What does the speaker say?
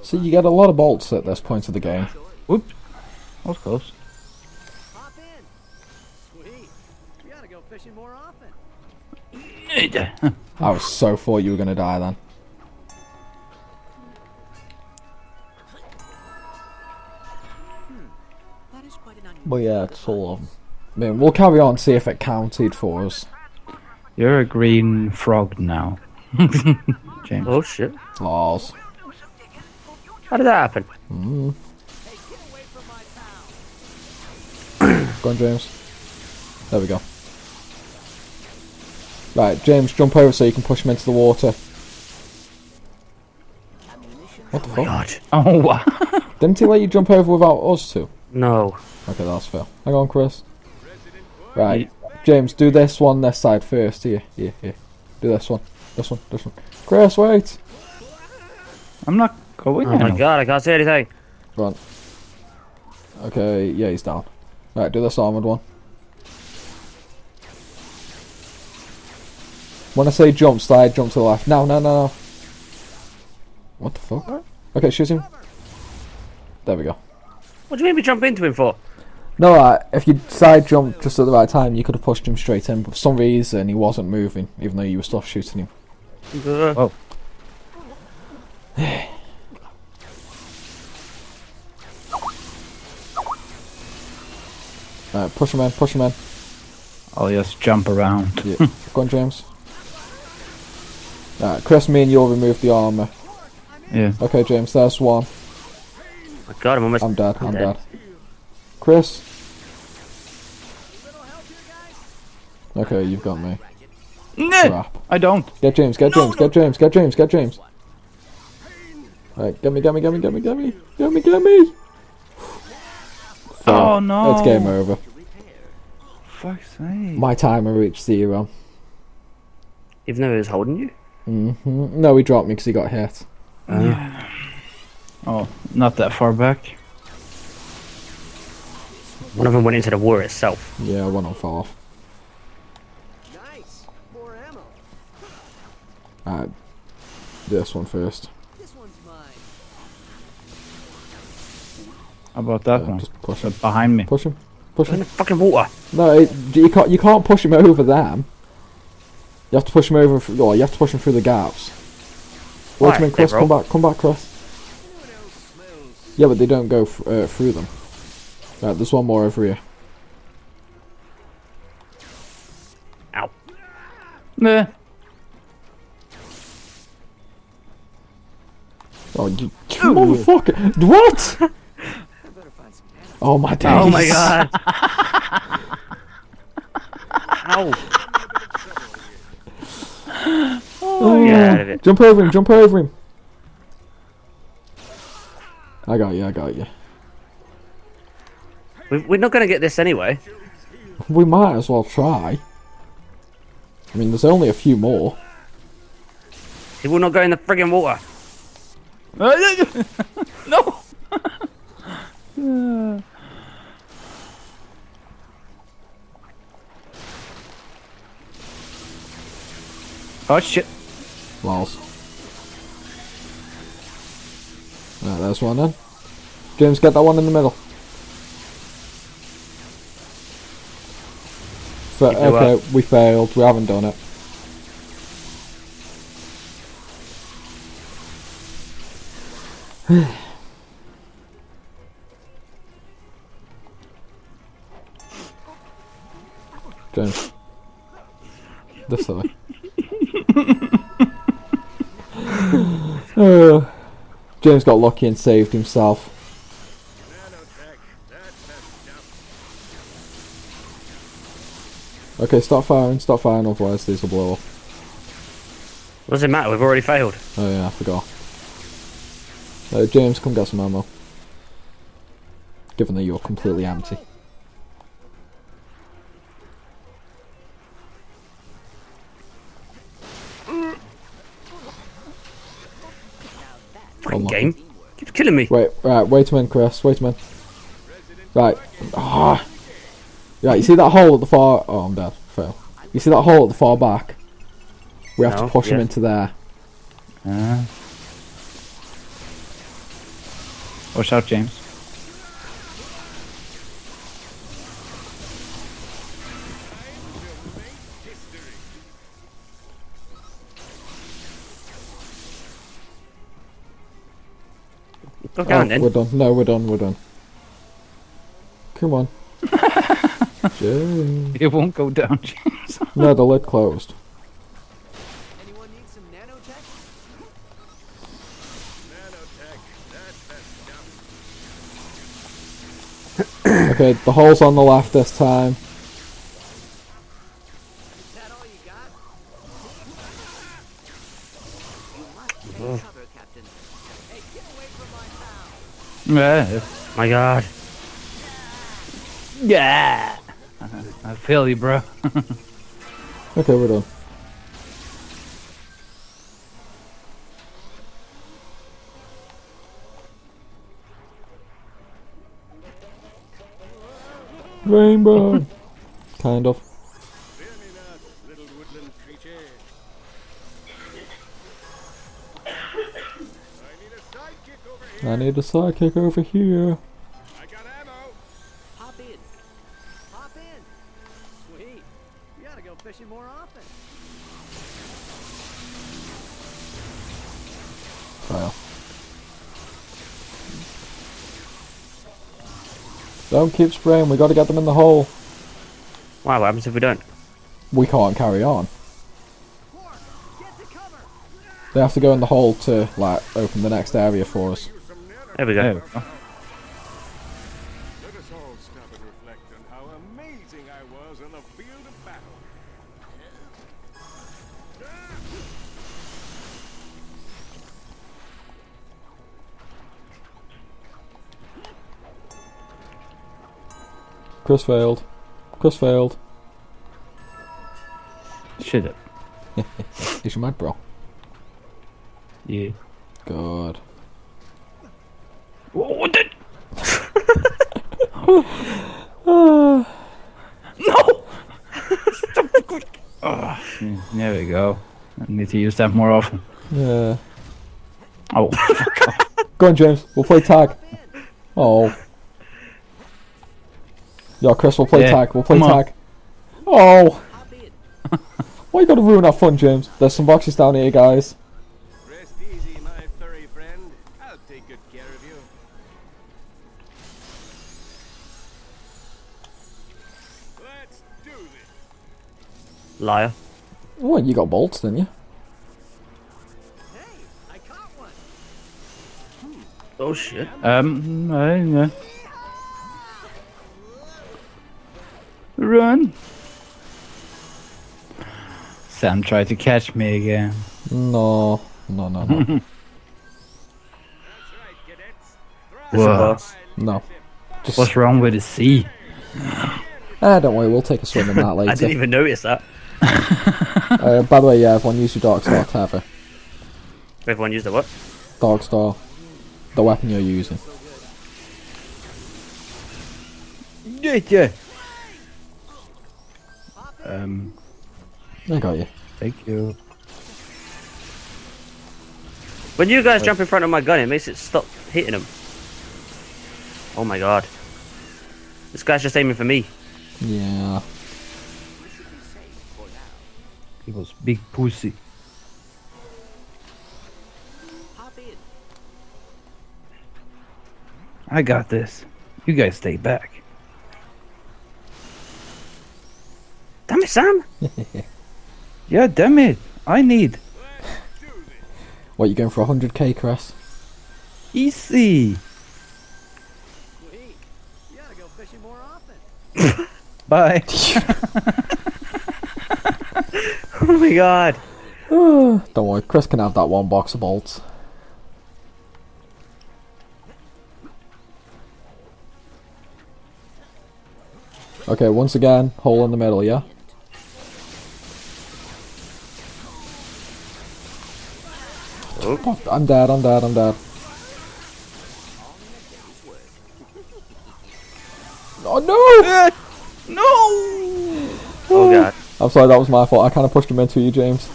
See, you get a lot of bolts at this point of the game. Whoops. That was close. Hop in. Sweet. We gotta go fishing more often. I was so thought you were going to die then. That is quite an unusual. But yeah, it's all of them. I mean, we'll carry on and see if it counted for us. You're a green frog now. James. Oh shit. Laws. How did that happen? Go on, James. There we go. Right, James, jump over so you can push him into the water. What the fuck? God. Oh, wow. Didn't he let you jump over without us two? No. Okay, that's fair. Hang on, Chris. Right, James, do this one this side first. Here. Do this one. This one. Chris, wait! I'm not going Oh my now. god, I can't see anything. Run. Okay, yeah, he's down. Right, do this armoured one. When I say jump, slide, jump to the left. No. What the fuck? Okay, shoot him. There we go. What do you mean we jump into him for? No, if you side jump just at the right time, you could have pushed him straight in. But for some reason, he wasn't moving, even though you were still shooting him. Oh. Push him in. I'll just jump around. Yeah. Go on, James. Chris, me and you'll remove the armour. Yeah. Okay, James, there's one. My god, I'm almost... I'm dead. Chris. Okay, you've got me. Crap. I don't. Get James. Right, get me. Oh no. It's game over. Fuck's sake. My timer reached 0. Even though he was holding you? No, he dropped me because he got hit. Oh, not that far back. One of them went into the water itself. Yeah, one on fell off. Nice. More ammo. Alright, this one first. This one's mine. How about that one? Just push him. Behind me. Push him. In the fucking water. No, you can't push him over them. You have to push him over. You have to push him through the gaps. Wait a minute, Chris. Come back, Chris. Yeah, but they don't go through them. Right, there's one more over here. Ow. Nah. Oh, you motherfucker! What? Oh my days! Oh my god. Ow. Oh, Get out of it. Jump over him! I got you. We're not going to get this anyway. We might as well try. I mean, there's only a few more. He will not go in the friggin' water. No. Oh shit. Lols. Right, there's one then. James, get that one in the middle. Okay, we failed. We haven't done it. James. This way. James got lucky and saved himself. Okay, stop firing, otherwise these will blow up. What does it matter? We've already failed. Oh yeah, I forgot. James, come get some ammo. Given that you're completely empty. Fucking game. Keeps killing me. Wait a minute, Chris. Wait a minute. Right. Right, you see that hole at the far... Oh, I'm dead. Fail. You see that hole at the far back? We have to push him into there. Watch out, James. Go down then. We're done. No, we're done. We're done. Come on. James. It won't go down, James. No, the lid closed. Anyone need some nanotech? Nanotech, that's stuff. Okay, the hole's on the left this time. Is that all you got? You must take cover, Captain. Hey, get away from my pal. Yeah. My God. Yeah. I feel you, bro. Okay, we're done. Rainbow. Kind of. Fear me not, little woodland creature. I need a sidekick over here. I need a sidekick over here. I got ammo. Hop in. Hop in. Sweet. You gotta go fishing more often. Fail. Don't keep spraying, we gotta get them in the hole. Wow, what happens if we don't? We can't carry on. Quark, get to cover. They have to go in the hole to, like, open the next area for us. There we go. There we go. Let us all stop and reflect on how amazing I was on the field of battle. Chris failed. Chris failed. Shut up. Is you mad, bro? Yeah. Good. What did? Oh, there we go. I need to use that more often. Yeah. Oh. Go on, James. We'll play tag. Oh. Yo, Chris, we'll play Yeah, tag. We'll play come on. tag. Oh. Hop in. Why you gotta ruin our fun, James? There's some boxes down here, guys. Rest easy, my furry friend. I'll take good care of you. Let's do this. Liar. Well, you got bolts, didn't you? Hey, I caught one. Oh shit. Yeah. Run. Sam tried to catch me again. No. No, no, no. That's right, cadets. This is Whoa. boss. No. Just, What's wrong with the sea? don't worry, we'll take a swim in that I later. didn't even notice that. By the way, yeah, everyone use your Dark Star Tether. Everyone used the what? Dark Star. The weapon you're using. Yeah. I got you. Thank you. When you guys jump in front of my gun, it makes it stop hitting them. Oh my god. This guy's just aiming for me. Yeah. He was big pussy. Hop in. I got this. You guys stay back. Damn it, Sam! Yeah, damn it. I need. What, you going for 100k, Chris? Easy. Sweet. You gotta go fishing more often. Bye. Oh my god. Don't worry, Chris can have that one box of bolts. Okay, once again, hole in the middle, yeah? Oh. I'm dead, I'm dead, I'm dead. Oh no! No. Oh god. I'm sorry, that was my fault. I kind of pushed him into you, James.